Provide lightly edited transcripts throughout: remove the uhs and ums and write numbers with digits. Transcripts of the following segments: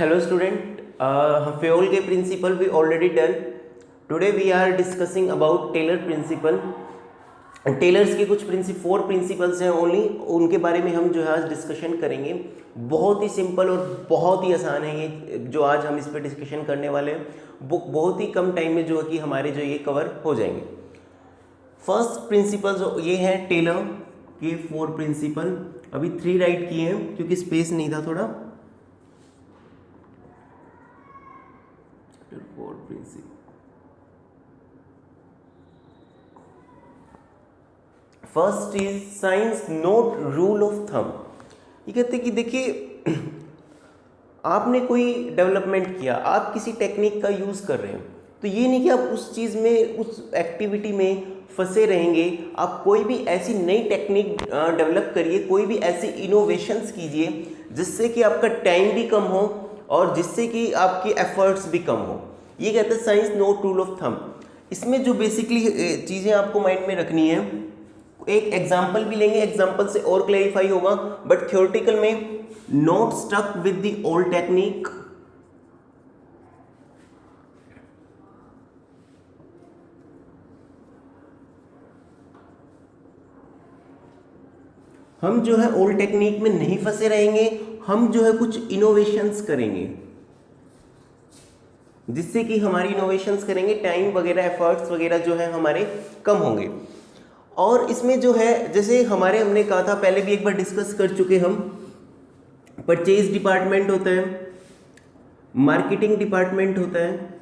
Hello student, Fayol के principle we already done. Today we are discussing about Taylor principle. Taylor's के कुछ 4 principles हैं only, उनके बारे में हम जो है आज डिस्कशन करेंगे. बहुत ही सिंपल और बहुत ही आसान है ये जो आज हम इस पर डिस्कशन करने वाले हैं. बहुत ही कम टाइम में जो है कि हमारे जो ये कवर हो जाएंगे. फर्स्ट प्रिंसिपल ये है टेलर के 4 प्रिंसिपल. अभी 3 राइट किए हैं क्योंकि स्पेस नहीं था थोड़ा. 4 principle. First is science not rule of thumb. ये कहते हैं कि देखिए आपने कोई डेवलपमेंट किया, आप किसी टेक्निक का यूज़ कर रहे हैं, तो ये नहीं कि आप उस चीज़ में उस एक्टिविटी में फंसे रहेंगे. आप कोई भी ऐसी नई टेक्निक डेवलप करिए, कोई भी ऐसी इनोवेशंस कीजिए जिससे कि आपका टाइम भी कम हो और जिससे कि आपकी एफर्ट्स भी कम हो. ये कहते हैं science not rule of thumb. इसमें जो बेसिकली चीज़ें आपको माइंड में रखनी है, एक एग्जाम्पल भी लेंगे, एग्जाम्पल से और क्लैरिफाई होगा, बट थ्योरेटिकल में not stuck with the old technique. हम जो है ओल्ड टेक्निक में नहीं फंसे रहेंगे, हम जो है कुछ इनोवेशंस करेंगे जिससे कि हमारी इनोवेशंस करेंगे, टाइम वगैरह एफर्ट्स वगैरह जो है हमारे कम होंगे. और इसमें जो है जैसे हमने कहा था, पहले भी एक बार डिस्कस कर चुके हम, परचेज डिपार्टमेंट होता है, मार्केटिंग डिपार्टमेंट होता है,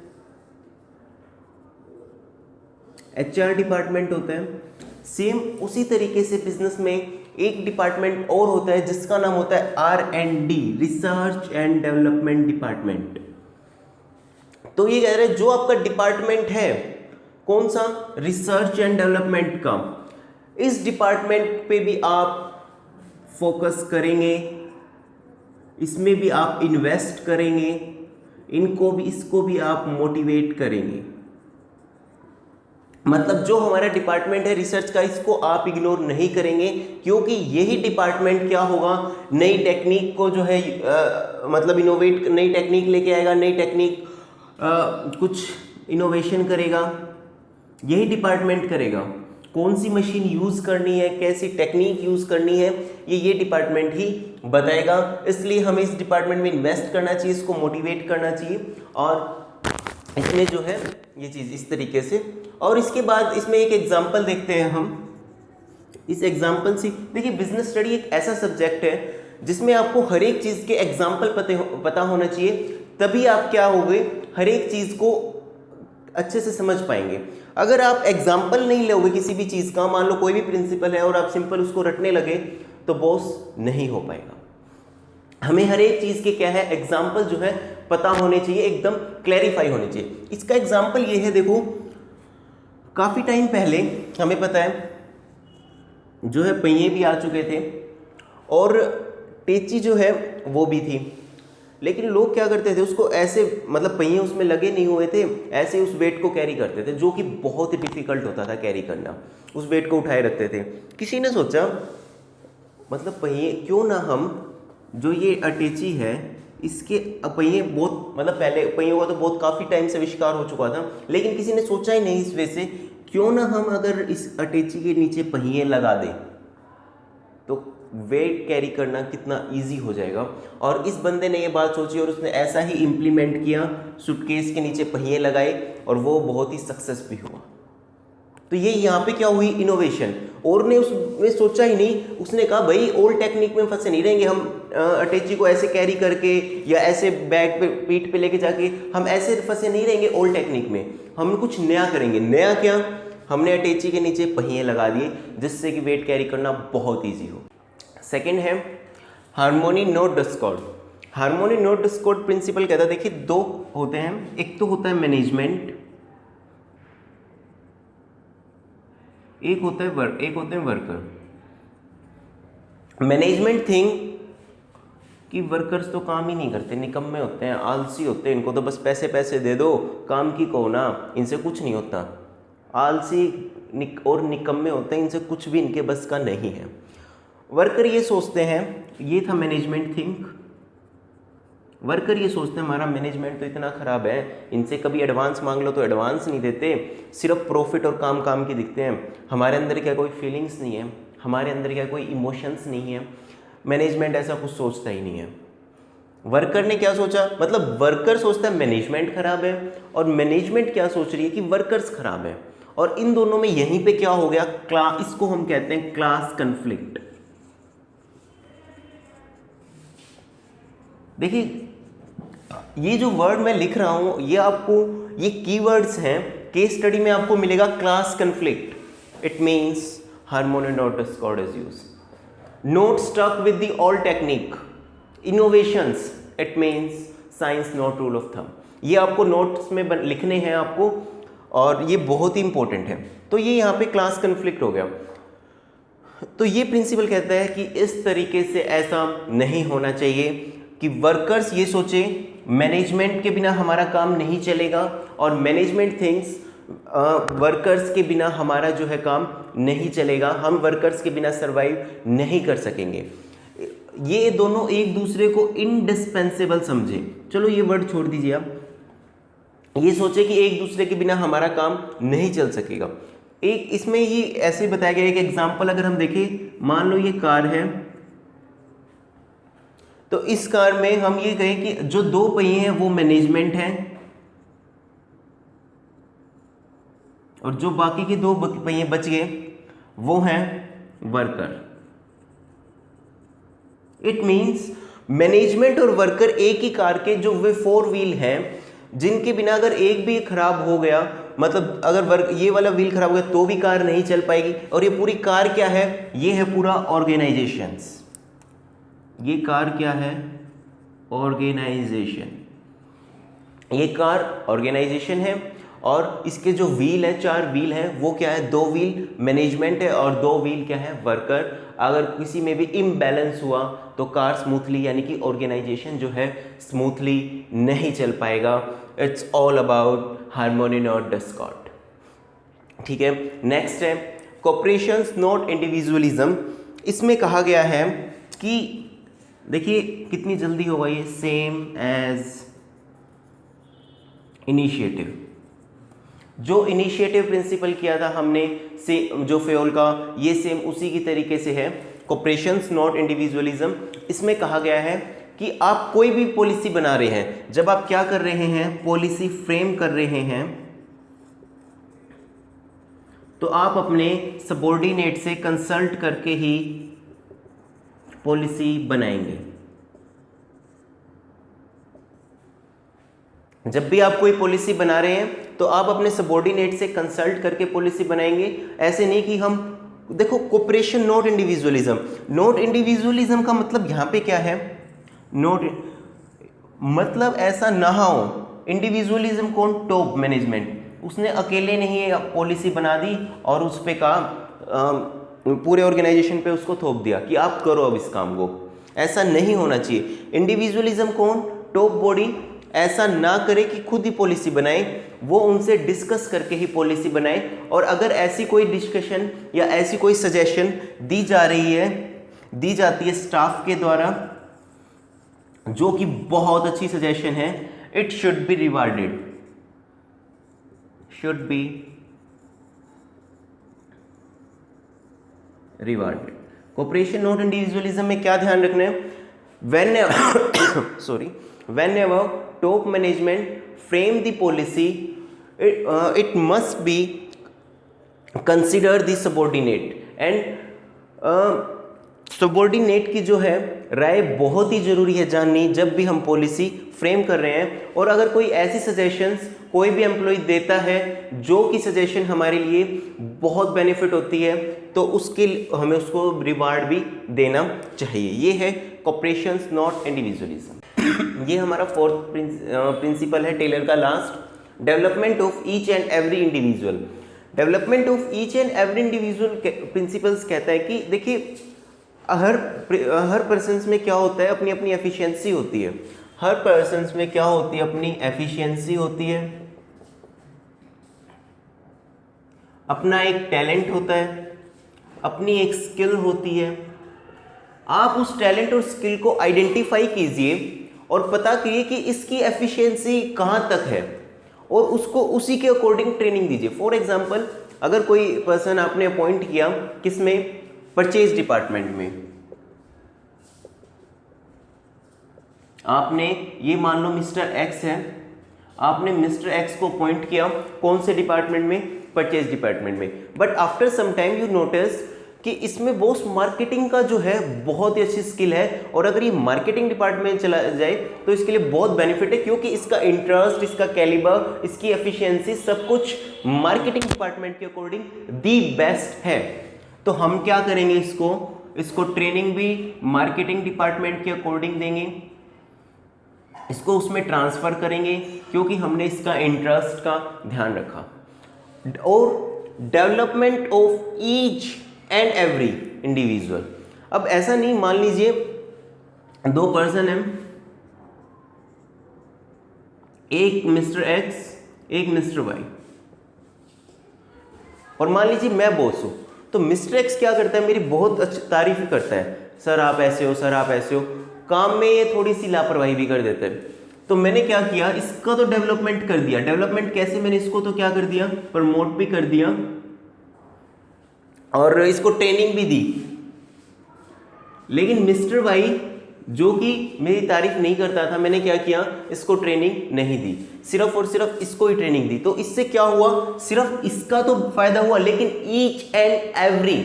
एचआर डिपार्टमेंट होता है. सेम उसी तरीके से बिजनेस में एक डिपार्टमेंट और होता है जिसका नाम होता है R&D, research and development department. तो ये कह रहे हैं जो आपका डिपार्टमेंट है, कौन सा, रिसर्च एंड डेवलपमेंट का, इस डिपार्टमेंट पे भी आप फोकस करेंगे, इसमें भी आप इन्वेस्ट करेंगे, इसको भी आप मोटिवेट करेंगे. मतलब जो हमारा डिपार्टमेंट है रिसर्च का, इसको आप इग्नोर नहीं करेंगे, क्योंकि यही डिपार्टमेंट क्या होगा, नई टेक्निक को जो है मतलब इनोवेट, नई टेक्निक लेके आएगा, नई टेक्निक कुछ इनोवेशन करेगा. यही डिपार्टमेंट करेगा. कौन सी मशीन यूज़ करनी है, कैसी टेक्निक यूज़ करनी है, ये डिपार्टमेंट ही बताएगा. इसलिए हमें इस डिपार्टमेंट में इन्वेस्ट करना चाहिए, इसको मोटिवेट करना चाहिए. और इसमें जो है ये चीज़ इस तरीके से. और इसके बाद इसमें एक एग्जांपल देखते हैं हम. इस एग्जांपल से देखिए, बिजनेस स्टडी एक ऐसा सब्जेक्ट है जिसमें आपको हर एक चीज़ के एग्जाम्पल पता होना चाहिए, तभी आप क्या होगे, हर एक चीज़ को अच्छे से समझ पाएंगे. अगर आप एग्जाम्पल नहीं लोगे किसी भी चीज़ का, मान लो कोई भी प्रिंसिपल है और आप सिंपल उसको रटने लगे, तो बॉस नहीं हो पाएगा. हमें हर एक चीज़ के क्या है, एग्जाम्पल जो है पता होने चाहिए, एकदम क्लैरिफाई होने चाहिए. इसका एग्जाम्पल ये है, देखो काफ़ी टाइम पहले हमें पता है जो है पहिए भी आ चुके थे और टेची जो है वो भी थी, लेकिन लोग क्या करते थे, उसको ऐसे मतलब पहिए उसमें लगे नहीं हुए थे, ऐसे उस वेट को कैरी करते थे, जो कि बहुत ही डिफिकल्ट होता था कैरी करना. उस वेट को उठाए रखते थे. किसी ने सोचा मतलब पहिए क्यों ना हम, जो ये अटैची है इसके पहिए बहुत, मतलब पहले पहियों का तो बहुत काफ़ी टाइम से आविष्कार हो चुका था, लेकिन किसी ने सोचा ही नहीं इस वे से, क्यों ना हम अगर इस अटैची के नीचे पहिए लगा दें तो वेट कैरी करना कितना इजी हो जाएगा. और इस बंदे ने ये बात सोची और उसने ऐसा ही इम्प्लीमेंट किया, सूटकेस के नीचे पहिए लगाए और वो बहुत ही सक्सेस भी हुआ. तो ये यहाँ पे क्या हुई, इनोवेशन. और ने उसमें सोचा ही नहीं, उसने कहा भाई ओल्ड टेक्निक में फंसे नहीं रहेंगे हम, अटैची को ऐसे कैरी करके या ऐसे बैग पे पीठ पे लेके जाके हम ऐसे फंसे नहीं रहेंगे ओल्ड टेक्निक में, हम कुछ नया करेंगे. नया क्या, हमने अटैची के नीचे पहिए लगा दिए जिससे कि वेट कैरी करना बहुत ईजी हो. सेकेंड है harmony not discord. Harmony not discord principle कहता है, देखिए 2 होते हैं, एक तो होता है मैनेजमेंट, एक होते हैं वर्कर. मैनेजमेंट थिंक कि वर्कर्स तो काम ही नहीं करते, निकम्मे होते हैं, आलसी होते हैं, इनको तो बस पैसे दे दो, काम की को ना, इनसे कुछ नहीं होता. आलसी और निकम्मे होते हैं, इनसे कुछ भी इनके बस का नहीं है. वर्कर ये सोचते हैं, ये था मैनेजमेंट थिंक, वर्कर ये सोचते हैं हमारा मैनेजमेंट तो इतना ख़राब है, इनसे कभी एडवांस मांग लो तो एडवांस नहीं देते, सिर्फ प्रॉफिट और काम काम के दिखते हैं, हमारे अंदर क्या कोई फीलिंग्स नहीं है, हमारे अंदर क्या कोई इमोशंस नहीं है, मैनेजमेंट ऐसा कुछ सोचता ही नहीं है। वर्कर ने क्या सोचा, मतलब वर्कर सोचता है मैनेजमेंट खराब है और मैनेजमेंट क्या सोच रही है कि वर्कर्स खराब है, और इन दोनों में यहीं पे क्या हो गया, क्लास, इसको हम कहते हैं क्लास कन्फ्लिक्ट। देखिए ये जो वर्ड मैं लिख रहा हूं ये आपको, ये कीवर्ड्स हैं, केस स्टडी में आपको मिलेगा class conflict. It means harmony not discord is use, not stuck with the all technique, innovations, it means science not rule of thumb. ये आपको नोट्स में लिखने हैं आपको, और ये बहुत ही इंपॉर्टेंट है। तो ये यहाँ पे क्लास कन्फ्लिक्ट हो गया। तो ये प्रिंसिपल कहता है कि इस तरीके से ऐसा नहीं होना चाहिए कि वर्कर्स ये सोचे मैनेजमेंट के बिना हमारा काम नहीं चलेगा, और मैनेजमेंट थिंक्स वर्कर्स के बिना हमारा जो है काम नहीं चलेगा, हम वर्कर्स के बिना सरवाइव नहीं कर सकेंगे। ये दोनों एक दूसरे को इंडिस्पेंसेबल समझे। चलो ये वर्ड छोड़ दीजिए आप, ये सोचे कि एक दूसरे के बिना हमारा काम नहीं चल सकेगा। एक इसमें ये ऐसे बताया गया, एक एग्जांपल अगर हम देखें, मान लो ये कार है, तो इस कार में हम ये कहें कि जो दो पहिए हैं वो मैनेजमेंट है, और जो बाकी के दो पहिए बच गए वो हैं वर्कर। इट मींस मैनेजमेंट और वर्कर एक ही कार के जो वे 4 व्हील हैं, जिनके बिना अगर एक भी खराब हो गया, मतलब अगर ये वाला व्हील खराब हो गया तो भी कार नहीं चल पाएगी। और ये पूरी कार क्या है, ये है पूरा ऑर्गेनाइजेशंस। ये कार क्या है, ऑर्गेनाइजेशन। ये कार ऑर्गेनाइजेशन है, और इसके जो व्हील है, 4 व्हील हैं, वो क्या है, 2 व्हील मैनेजमेंट है और 2 व्हील क्या है, वर्कर। अगर किसी में भी इम्बैलेंस हुआ तो कार स्मूथली, यानी कि ऑर्गेनाइजेशन जो है स्मूथली नहीं चल पाएगा। It's all about harmony not Discord. ठीक है, नेक्स्ट है कोऑपरेशंस नॉट इंडिविजुअलिज्म। इसमें कहा गया है कि देखिए कितनी जल्दी होगा ये, सेम एज इनिशिएटिव। जो इनिशिएटिव प्रिंसिपल किया था हमने से जो फ्योल का, ये सेम उसी की तरीके से है, कोऑपरेशंस नॉट इंडिविजुअलिज्म। इसमें कहा गया है कि आप कोई भी पॉलिसी बना रहे हैं, जब आप क्या कर रहे हैं, पॉलिसी फ्रेम कर रहे हैं, तो आप अपने सबऑर्डिनेट से कंसल्ट करके ही पॉलिसी बनाएंगे। जब भी आप कोई पॉलिसी बना रहे हैं तो आप अपने सबऑर्डिनेट से कंसल्ट करके पॉलिसी बनाएंगे। ऐसे नहीं कि हम, देखो cooperation not individualism, not individualism का मतलब यहाँ पे क्या है, नॉट मतलब ऐसा ना हो। इंडिविजुअलिज्म कौन, टॉप मैनेजमेंट, उसने अकेले नहीं पॉलिसी बना दी और उस पे कहा पूरे ऑर्गेनाइजेशन पे उसको थोप दिया कि आप करो अब इस काम को। ऐसा नहीं होना चाहिए। इंडिविजुअलिज्म कौन, टॉप बॉडी ऐसा ना करे कि खुद ही पॉलिसी बनाए, वो उनसे डिस्कस करके ही पॉलिसी बनाए। और अगर ऐसी कोई डिस्कशन या ऐसी कोई सजेशन दी जाती है स्टाफ के द्वारा, जो कि बहुत अच्छी सजेशन है, it should be rewarded, should be rewarded. Cooperation not individualism में क्या ध्यान रखना है, whenever top management frame the policy, it must be consider the subordinate and subordinate की जो है राय बहुत ही जरूरी है जाननी जब भी हम पॉलिसी फ्रेम कर रहे हैं। और अगर कोई ऐसी सजेशंस कोई भी एम्प्लॉय देता है जो कि सजेशन हमारे लिए बहुत बेनिफिट होती है, तो उसके हमें उसको रिवार्ड भी देना चाहिए। ये है कोऑपरेशंस नॉट इंडिविजुअलिज्म। ये हमारा 4th प्रिंसिपल है टेलर का, last, development of each and every individual. Development of each and every individual principles कहता है कि देखिए हर पर्सन्स में क्या होता है, अपनी अपनी एफिशिएंसी होती है। हर पर्सन्स में क्या होती है, अपनी एफिशिएंसी होती है, अपना एक टैलेंट होता है, अपनी एक स्किल होती है। आप उस टैलेंट और स्किल को आइडेंटिफाई कीजिए और पता करिए कि इसकी एफिशिएंसी कहाँ तक है और उसको उसी के अकॉर्डिंग ट्रेनिंग दीजिए। फॉर एग्जांपल अगर कोई पर्सन आपने अपॉइंट किया किसमें, परचेज डिपार्टमेंट में, आपने ये मान लो मिस्टर एक्स है, आपने मिस्टर एक्स को अपॉइंट किया कौन से डिपार्टमेंट में, परचेज डिपार्टमेंट में। But after some time you notice कि इसमें वो मार्केटिंग का जो है बहुत ही अच्छी स्किल है, और अगर ये मार्केटिंग डिपार्टमेंट में चला जाए तो इसके लिए बहुत बेनिफिट है, क्योंकि इसका इंटरेस्ट, इसका कैलिबर, इसकी एफिशिएंसी सब कुछ मार्केटिंग डिपार्टमेंट के अकॉर्डिंग दी बेस्ट है। तो हम क्या करेंगे, इसको ट्रेनिंग भी मार्केटिंग डिपार्टमेंट के अकॉर्डिंग देंगे, इसको उसमें ट्रांसफर करेंगे क्योंकि हमने इसका इंटरेस्ट का ध्यान रखा। और development of each and every individual, अब ऐसा नहीं, मान लीजिए दो पर्सन हैं, एक मिस्टर एक्स एक मिस्टर वाई, और मान लीजिए मैं बॉस हूं, तो मिस्टर एक्स क्या करता है, मेरी बहुत अच्छी तारीफ करता है, सर आप ऐसे हो, सर आप ऐसे हो, काम में ये थोड़ी सी लापरवाही भी कर देते हैं। तो मैंने क्या किया, इसका तो डेवलपमेंट कर दिया। डेवलपमेंट कैसे, मैंने इसको तो क्या कर दिया, प्रमोट भी कर दिया और इसको ट्रेनिंग भी दी। लेकिन मिस्टर वाई जो कि मेरी तारीफ नहीं करता था, मैंने क्या किया, इसको ट्रेनिंग नहीं दी, सिर्फ और सिर्फ इसको ही ट्रेनिंग दी। तो इससे क्या हुआ, सिर्फ इसका तो फायदा हुआ, लेकिन ईच एंड एवरी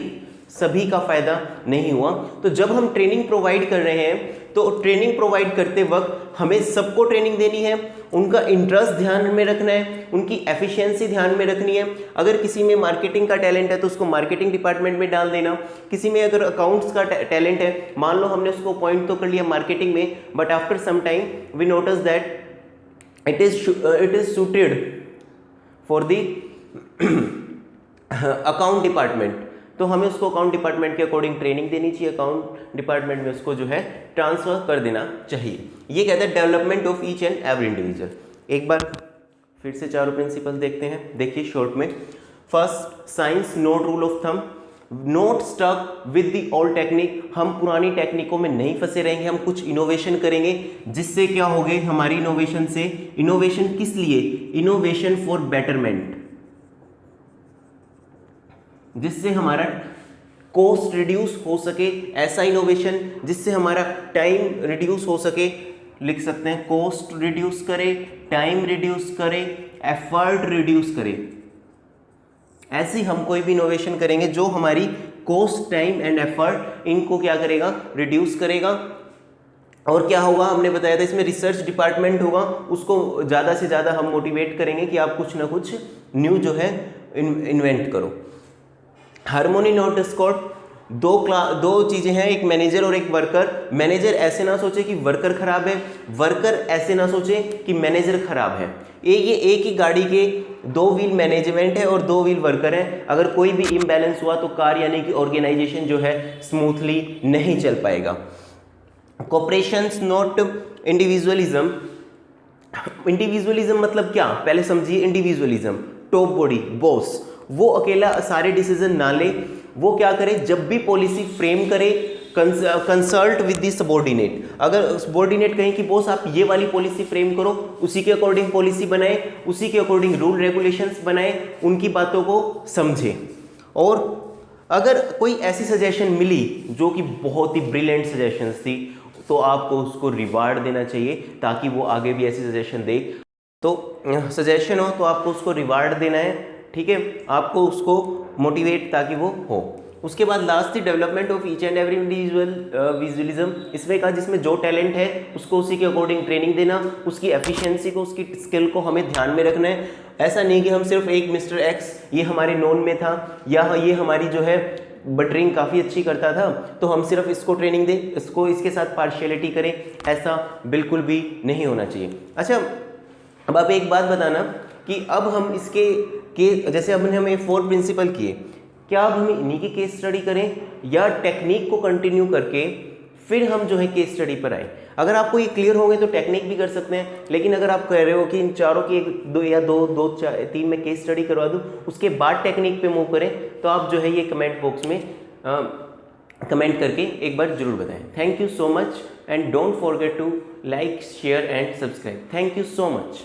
सभी का फायदा नहीं हुआ। तो जब हम ट्रेनिंग प्रोवाइड कर रहे हैं तो ट्रेनिंग प्रोवाइड करते वक्त हमें सबको ट्रेनिंग देनी है, उनका इंटरेस्ट ध्यान में रखना है, उनकी एफिशिएंसी ध्यान में रखनी है। अगर किसी में मार्केटिंग का टैलेंट है तो उसको मार्केटिंग डिपार्टमेंट में डाल देना, किसी में अगर अकाउंट्स का टैलेंट है, मान लो हमने उसको पॉइंट तो कर लिया मार्केटिंग में, but after some time we notice that it is suited for the account department, तो हमें उसको अकाउंट डिपार्टमेंट के अकॉर्डिंग ट्रेनिंग देनी चाहिए, अकाउंट डिपार्टमेंट में उसको जो है ट्रांसफर कर देना चाहिए। ये कहते हैं development of each and every individual. एक बार फिर से चारों प्रिंसिपल देखते हैं, देखिए शॉर्ट में। First, science not rule of thumb, not stuck with the old technique, हम पुरानी टेक्निकों में नहीं फंसे रहेंगे, हम कुछ इनोवेशन करेंगे, जिससे क्या हो गए हमारी इनोवेशन से, इनोवेशन किस लिए, इनोवेशन फॉर बेटरमेंट, जिससे हमारा कॉस्ट रिड्यूस हो सके, ऐसा इनोवेशन जिससे हमारा टाइम रिड्यूस हो सके। लिख सकते हैं कॉस्ट रिड्यूस करे, टाइम रिड्यूस करे, एफर्ट रिड्यूस करे। ऐसे हम कोई भी इनोवेशन करेंगे जो हमारी कॉस्ट, टाइम एंड एफर्ट इनको क्या करेगा, रिड्यूस करेगा। और क्या होगा, हमने बताया था इसमें रिसर्च डिपार्टमेंट होगा, उसको ज़्यादा से ज़्यादा हम मोटिवेट करेंगे कि आप कुछ ना कुछ न्यू जो है इन्वेंट करो। हार्मोनी नॉट डिस्कॉर्ड, दो चीजें हैं, एक मैनेजर और एक वर्कर। मैनेजर ऐसे ना सोचे कि वर्कर खराब है, वर्कर ऐसे ना सोचे कि मैनेजर खराब है। ये एक ही गाड़ी के दो व्हील मैनेजमेंट है और दो व्हील वर्कर है। अगर कोई भी इम्बैलेंस हुआ तो कार यानी कि ऑर्गेनाइजेशन जो है स्मूथली नहीं चल पाएगा। Cooperations not individualism. इंडिविजुअलिज्म मतलब क्या, पहले समझिए। इंडिविजुअलिज्म, टॉप बॉडी, बॉस, वो अकेला सारे डिसीजन ना ले, वो क्या करे, जब भी पॉलिसी फ्रेम करे कंसल्ट विद द सबॉर्डिनेट। अगर सबॉर्डिनेट कहें कि बॉस आप ये वाली पॉलिसी फ्रेम करो, उसी के अकॉर्डिंग पॉलिसी बनाए, उसी के अकॉर्डिंग रूल रेगुलेशंस बनाए, उनकी बातों को समझे। और अगर कोई ऐसी सजेशन मिली जो कि बहुत ही ब्रिलियंट सजेशंस थी, तो आपको उसको रिवार्ड देना चाहिए ताकि वो आगे भी ऐसी सजेशन दे। तो सजेशन हो तो आपको उसको रिवार्ड देना है, ठीक है, आपको उसको मोटिवेट ताकि वो हो। उसके बाद लास्ट थी development of each and every individual visualism. इसमें कहा जिसमें जो टैलेंट है उसको उसी के अकॉर्डिंग ट्रेनिंग देना, उसकी एफिशिएंसी को, उसकी स्किल को हमें ध्यान में रखना है। ऐसा नहीं कि हम सिर्फ एक मिस्टर एक्स ये हमारे नोन में था या ये हमारी जो है बटरिंग काफ़ी अच्छी करता था तो हम सिर्फ इसको ट्रेनिंग दें, इसको इसके साथ पार्शियलिटी करें, ऐसा बिल्कुल भी नहीं होना चाहिए। अच्छा, अब आप एक बात बताना कि अब हम इसके जैसे अब हमें 4 प्रिंसिपल किए, क्या अब हम इन्हीं की केस स्टडी करें या टेक्निक को कंटिन्यू करके फिर हम जो है केस स्टडी पर आए। अगर आपको ये क्लियर होंगे तो टेक्निक भी कर सकते हैं, लेकिन अगर आप कह रहे हो कि इन चारों की दो 3 में केस स्टडी करवा दूं उसके बाद टेक्निक पे मूव करें, तो आप जो है ये कमेंट बॉक्स में कमेंट करके एक बार जरूर बताएं। Thank you so much and don't forget to like share and subscribe. Thank you so much.